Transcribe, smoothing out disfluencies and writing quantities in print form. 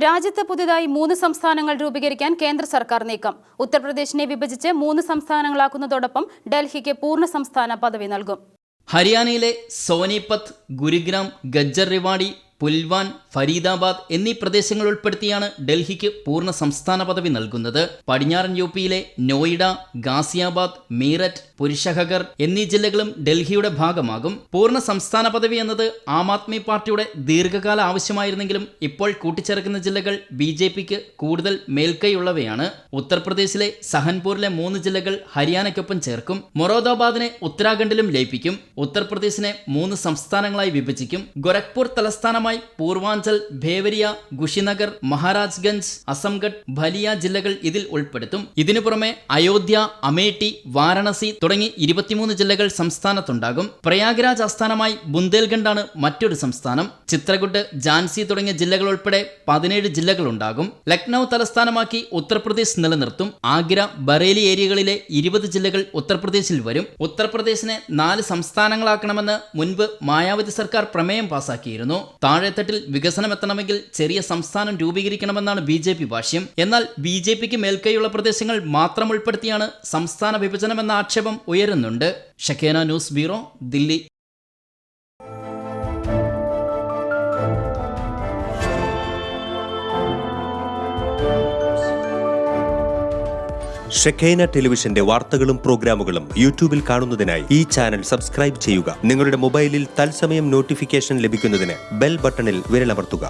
രാജ്യത്ത് പുതിയതായി 3 സംസ്ഥാനങ്ങൾ രൂപീകരിക്കാൻ കേന്ദ്ര സർക്കാർ നീക്കം. ഉത്തർപ്രദേശിനെ വിഭജിച്ച് 3 സംസ്ഥാനങ്ങളാക്കുന്നതോടൊപ്പം ഡൽഹിക്ക് പൂർണ്ണ സംസ്ഥാന പദവി നൽകും. ഹരിയാനയിലെ സോനിപത്ത്, ഗുരുഗ്രാം, ഗജ്ജർ റിവാടി, പുൽവാൻ, ഫരീദാബാദ് എന്നീ പ്രദേശങ്ങൾ ഉൾപ്പെടുത്തിയാണ് ഡൽഹിക്ക് പൂർണ്ണ സംസ്ഥാന പദവി നൽകുന്നത്. പടിഞ്ഞാറൻ യുപിയിലെ നോയിഡ, ഗാസിയാബാദ്, മീററ്റ്, പുരുഷഹഗർ എന്നീ ജില്ലകളും ഡൽഹിയുടെ ഭാഗമാകും. പൂർണ്ണ സംസ്ഥാന പദവി എന്നത് ആം ആദ്മി പാർട്ടിയുടെ ദീർഘകാല ആവശ്യമായിരുന്നെങ്കിലും ഇപ്പോൾ കൂട്ടിച്ചേർക്കുന്ന ജില്ലകൾ BJPക്ക് കൂടുതൽ മേൽക്കൈയുള്ളവയാണ്. ഉത്തർപ്രദേശിലെ സഹൻപൂരിലെ 3 ജില്ലകൾ ഹരിയാനയ്ക്കൊപ്പം ചേർക്കും. മൊറാദാബാദിനെ ഉത്തരാഖണ്ഡിലും ലയിപ്പിക്കും. ഉത്തർപ്രദേശിനെ 3 സംസ്ഥാനങ്ങളായി വിഭജിക്കും. ഗോരഖ്പൂർ തലസ്ഥാനമായി പൂർവാഞ്ചൽ, ഭേവരിയ, കുശിനഗർ, മഹാരാജ്ഗഞ്ച്, അസംഗഡ്, ബലിയ ജില്ലകൾ ഇതിൽ ഉൾപ്പെടുത്തും. ഇതിനു പുറമെ അയോധ്യ, അമേഠി, വാരണസി തുടങ്ങി 23 ജില്ലകൾ സംസ്ഥാനത്തുണ്ടാകും. പ്രയാഗ്രാജ് ആസ്ഥാനമായി ബുന്ദേൽഖണ്ഡാണ് മറ്റൊരു സംസ്ഥാനം. ചിത്രകൂട്ട്, ഝാൻസി തുടങ്ങിയ ജില്ലകൾ ഉൾപ്പെടെ 17 ജില്ലകളുണ്ടാകും. ലക്നൌ തലസ്ഥാനമാക്കി ഉത്തർപ്രദേശ് നിലനിർത്തും. ആഗ്ര, ബറേലി ഏരിയകളിലെ 20 ജില്ലകൾ ഉത്തർപ്രദേശിൽ വരും. ഉത്തർപ്രദേശിനെ 4 സംസ്ഥാനങ്ങളാക്കണമെന്ന് മുൻപ് മായാവതി സർക്കാർ പ്രമേയം പാസാക്കിയിരുന്നു. താഴെത്തട്ടിൽ വികസനം എത്തണമെങ്കിൽ ചെറിയ സംസ്ഥാനം രൂപീകരിക്കണമെന്നാണ് BJP ഭാഷ്യം. എന്നാൽ BJPക്ക് മേൽക്കൈയുള്ള പ്രദേശങ്ങൾ മാത്രം ഉൾപ്പെടുത്തിയാണ് സംസ്ഥാന വിഭജനമെന്ന ആക്ഷേപം ഉയരുന്നുണ്ട്. ഷക്കേന ന്യൂസ് ബ്യൂറോ, ദില്ലി. ഷക്കേന ടെലിവിഷന്റെ വാർത്തകളും പ്രോഗ്രാമുകളും യൂട്യൂബിൽ കാണുന്നതിനായി ഈ ചാനൽ സബ്സ്ക്രൈബ് ചെയ്യുക. നിങ്ങളുടെ മൊബൈലിൽ തത്സമയം നോട്ടിഫിക്കേഷൻ ലഭിക്കുന്നതിന് ബെൽ ബട്ടണിൽ വിരലമർത്തുക.